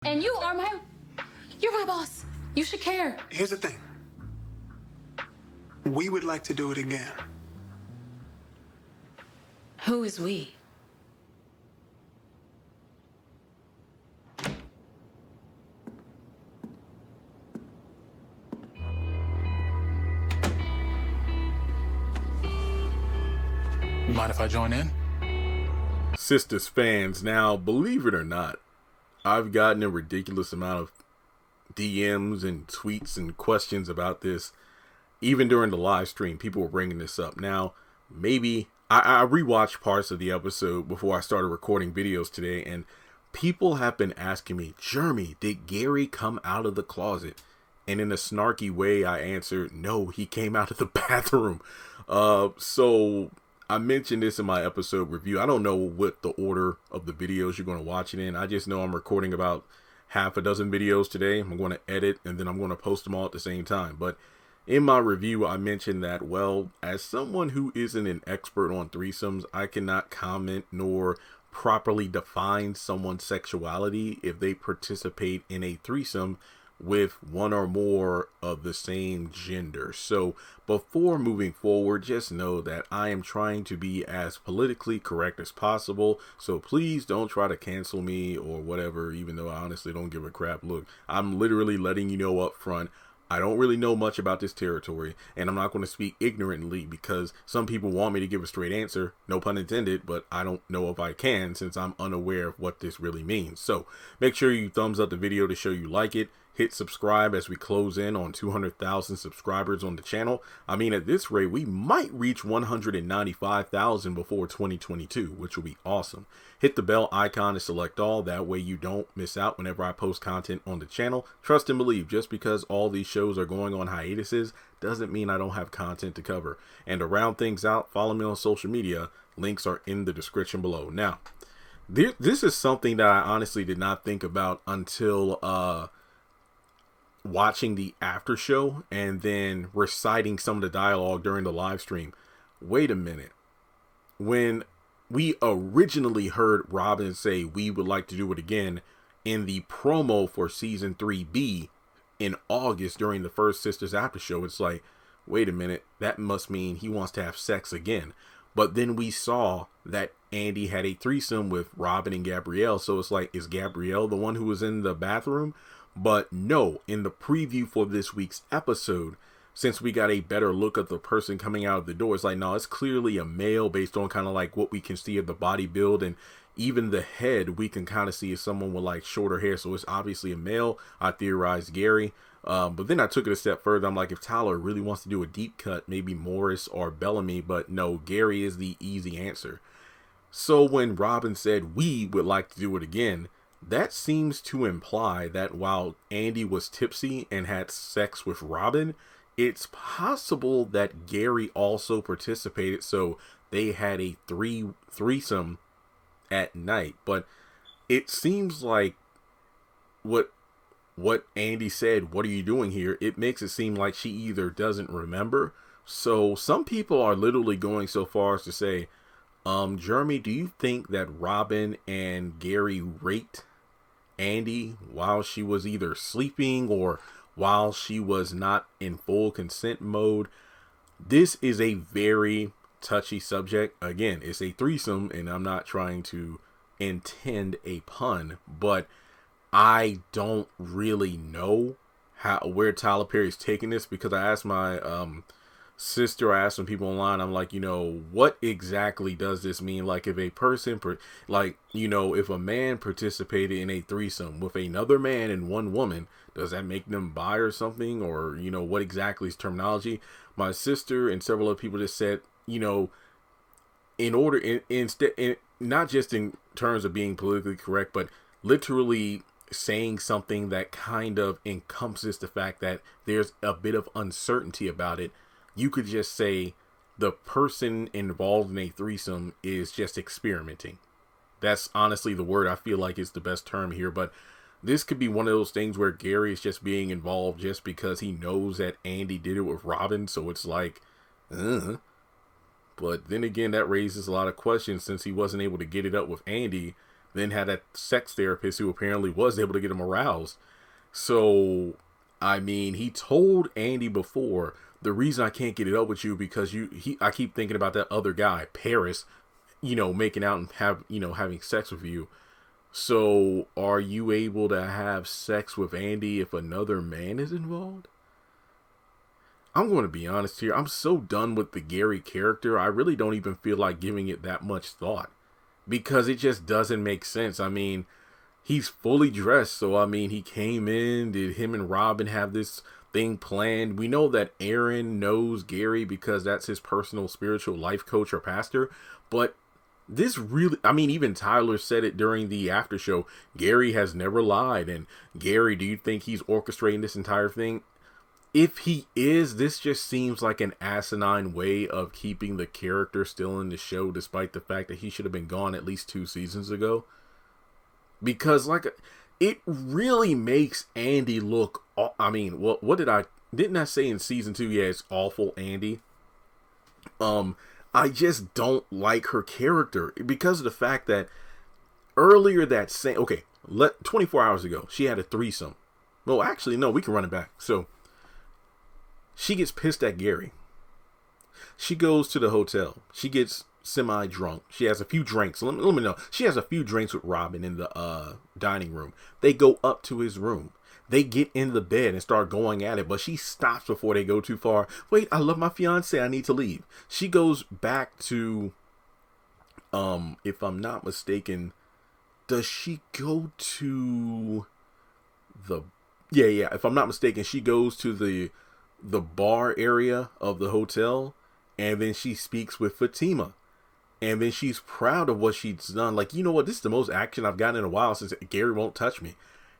And you're my boss. You should care. Here's the thing. We would like to do it again. Who is we? Mind if I join in? Sistas fans, now believe it or not, I've gotten a ridiculous amount of DMs and tweets and questions about this. Even during the live stream, people were bringing this up. Now, maybe I rewatched parts of the episode before I started recording videos today, and people have been asking me, Jeremy, did Gary come out of the closet? And in a snarky way, I answered, no, he came out of the bathroom. So I mentioned this in my episode review. I don't know what the order of the videos you're going to watch it in. I just know I'm recording about half a dozen videos today. I'm going to edit and then I'm going to post them all at the same time. But in my review, I mentioned that, well, as someone who isn't an expert on threesomes, I cannot comment nor properly define someone's sexuality if they participate in a threesome with one or more of the same gender. So before moving forward, just know that I am trying to be as politically correct as possible. So please don't try to cancel me or whatever, even though I honestly don't give a crap. Look, I'm literally letting you know up front, I don't really know much about this territory, and I'm not going to speak ignorantly because some people want me to give a straight answer, no pun intended, but I don't know if I can since I'm unaware of what this really means. So make sure you thumbs up the video to show you like it. Hit subscribe as we close in on 200,000 subscribers on the channel. I mean, at this rate, we might reach 195,000 before 2022, which will be awesome. Hit the bell icon to select all. That way you don't miss out whenever I post content on the channel. Trust and believe, just because all these shows are going on hiatuses doesn't mean I don't have content to cover. And to round things out, follow me on social media. Links are in the description below. Now, this is something that I honestly did not think about until watching the after show and then reciting some of the dialogue during the live stream. Wait a minute. When we originally heard Robin say we would like to do it again in the promo for season 3B in August during the first Sistas after show, it's like, wait a minute, that must mean he wants to have sex again. But then we saw that Andi had a threesome with Robin and Gabrielle, so it's like, is Gabrielle the one who was in the bathroom? But no, in the preview for this week's episode, since we got a better look at the person coming out of the door, it's like, no, it's clearly a male based on kind of like what we can see of the body build, and even the head we can kind of see as someone with like shorter hair. So it's obviously a male. I theorized Gary. But then I took it a step further. I'm like, if Tyler really wants to do a deep cut, maybe Morris or Bellamy, but no, Gary is the easy answer. So when Robin said we would like to do it again, that seems to imply that while Andi was tipsy and had sex with Robin, it's possible that Gary also participated, so they had a threesome at night. But it seems like what Andi said, what are you doing here? It makes it seem like she either doesn't remember. So some people are literally going so far as to say, Jeremy, do you think that Robin and Gary raped Andi while she was either sleeping or while she was not in full consent mode? This is a very touchy subject. Again, it's a threesome, and I'm not trying to intend a pun, but I don't really know where Tyler Perry's taking this, because I asked my sister, I asked some people online, I'm like, what exactly does this mean? Like, if a person, if a man participated in a threesome with another man and one woman, does that make them bi or something? Or, what exactly is terminology? My sister and several other people just said, in order, not just in terms of being politically correct, but literally saying something that kind of encompasses the fact that there's a bit of uncertainty about it. You could just say the person involved in a threesome is just experimenting. That's honestly the word I feel like is the best term here. But this could be one of those things where Gary is just being involved just because he knows that Andi did it with Robin. So it's like, But then again, that raises a lot of questions since he wasn't able to get it up with Andi. then had a sex therapist who apparently was able to get him aroused. So, I mean, he told Andi before, the reason I can't get it up with you because I keep thinking about that other guy, Paris, making out and having sex with you. So, are you able to have sex with Andi if another man is involved? I'm going to be honest here. I'm so done with the Gary character. I really don't even feel like giving it that much thought because it just doesn't make sense. I mean, he's fully dressed. So, I mean, he came in, did him and Robin have this thing planned? We know that Aaron knows Gary because that's his personal spiritual life coach or pastor. But this really, I mean, even Tyler said it during the after show. Gary has never lied. And Gary, do you think he's orchestrating this entire thing? If he is, this just seems like an asinine way of keeping the character still in the show, despite the fact that he should have been gone at least 2 seasons ago. Because, it really makes Andi look, I mean, well, didn't I say in season 2, yeah, it's awful Andi? I just don't like her character because of the fact that earlier that same, 24 hours ago, she had a threesome. Well, actually, no, we can run it back. So, she gets pissed at Gary. She goes to the hotel. She gets semi-drunk. She has a few drinks. Let me know. She has a few drinks with Robin in the dining room. They go up to his room. They get in the bed and start going at it, but she stops before they go too far. Wait, I love my fiance. I need to leave. She goes back to, if I'm not mistaken, does she go to the, yeah, if I'm not mistaken, she goes to the bar area of the hotel, and then she speaks with Fatima, and then she's proud of what she's done. Like, you know what, this is the most action I've gotten in a while since Gary won't touch me.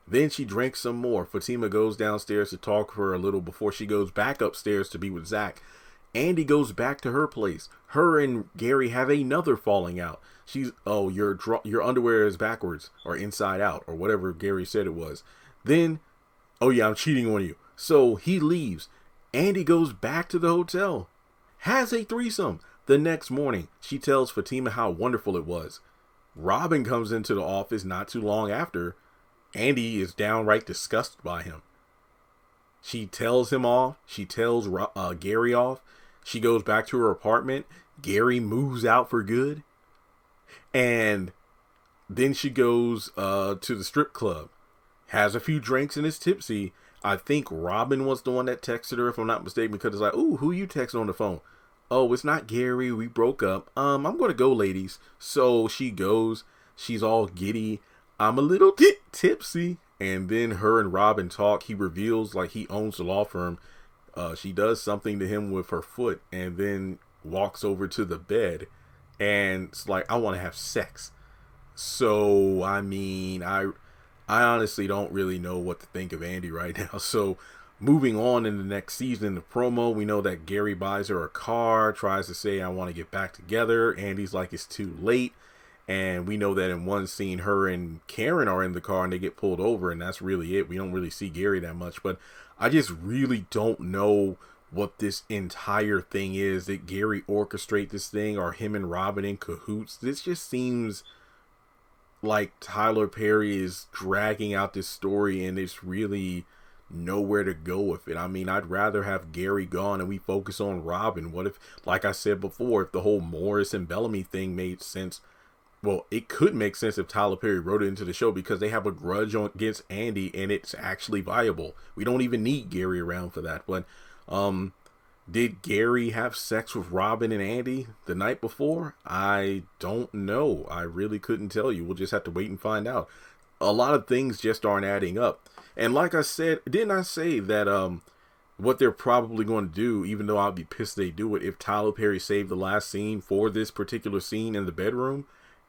Then she drinks some more. Fatima goes downstairs to talk to her a little before she goes back upstairs to be with Zach. Andi goes back to her place. Her and Gary have another falling out. She's, oh, your underwear is backwards or inside out or whatever Gary said it was. Then, oh yeah, I'm cheating on you. So he leaves. Andi goes back to the hotel, has a threesome. The next morning, she tells Fatima how wonderful it was. Robin comes into the office not too long after. Andi is downright disgusted by him. She tells him off. She tells Gary off. She goes back to her apartment. Gary moves out for good. And then she goes to the strip club, has a few drinks and is tipsy. I think Robin was the one that texted her, if I'm not mistaken, because it's like, ooh, who you texting on the phone? Oh, it's not Gary. We broke up. I'm going to go, ladies. So she goes. She's all giddy. I'm a little tipsy. And then her and Robin talk. He reveals like he owns the law firm. She does something to him with her foot and then walks over to the bed. And it's like, I want to have sex. So, I mean, I honestly don't really know what to think of Andi right now. So, moving on in the next season, in the promo, we know that Gary buys her a car, tries to say, I want to get back together. Andy's like, it's too late. And we know that in one scene, her and Karen are in the car and they get pulled over. And that's really it. We don't really see Gary that much. But I just really don't know what this entire thing is. Did Gary orchestrate this thing? Or him and Robin in cahoots? This just seems like Tyler Perry is dragging out this story and it's really nowhere to go with it. I mean, I'd rather have Gary gone and we focus on Robin. What if, like I said before, if the whole Morris and Bellamy thing made sense? Well, it could make sense if Tyler Perry wrote it into the show because they have a grudge against Andi and it's actually viable. We don't even need Gary around for that. But did Gary have sex with Robin and Andi the night before? I don't know. I really couldn't tell you. We'll just have to wait and find out. A lot of things just aren't adding up. And like I said, didn't I say that what they're probably going to do, even though I'll be pissed they do it, if Tyler Perry saved the last scene for this particular scene in the bedroom,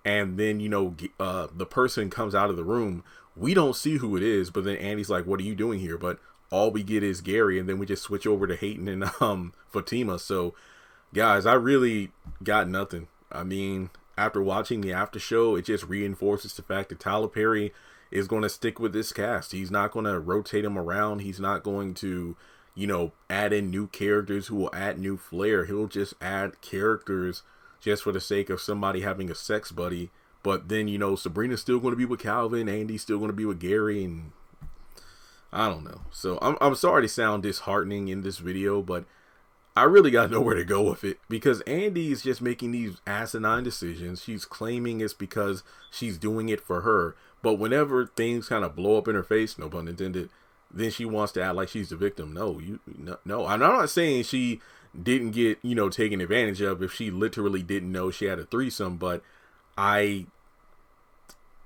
and then, you know, the person comes out of the room, we don't see who it is, but then Andy's like, what are you doing here? But all we get is Gary, and then we just switch over to Hayden and Fatima. So, guys, I really got nothing. I mean, after watching the after show, it just reinforces the fact that Tyler Perry is going to stick with this cast. He's not going to rotate them around. He's not going to, you know, add in new characters who will add new flair. He'll just add characters just for the sake of somebody having a sex buddy, But then, you know, Sabrina's still going to be with Calvin. Andy's still going to be with Gary. And I don't know. So I'm sorry to sound disheartening in this video, but I really got nowhere to go with it, because Andi is just making these asinine decisions. She's claiming it's because she's doing it for her. But whenever things kind of blow up in her face, no pun intended, then she wants to act like she's the victim. No. I'm not saying she didn't get, you know, taken advantage of if she literally didn't know she had a threesome, but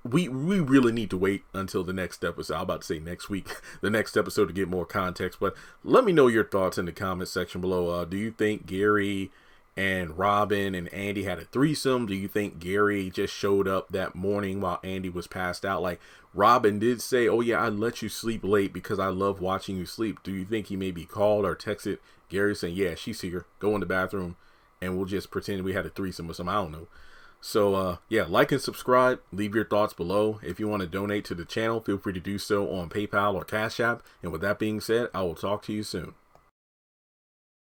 we really need to wait until the next episode. I'm about to say next week, the next episode, to get more context. But let me know your thoughts in the comment section below. Do you think Gary and Robin and Andi had a threesome? Do you think Gary just showed up that morning while Andi was passed out? Like, Robin did say, oh yeah, I let you sleep late because I love watching you sleep. Do you think he maybe called or texted Gary saying, yeah, she's here, go in the bathroom and we'll just pretend we had a threesome or something? I don't know. So, yeah, like and subscribe. Leave your thoughts below. If you want to donate to the channel, feel free to do so on PayPal or Cash App. And with that being said, I will talk to you soon.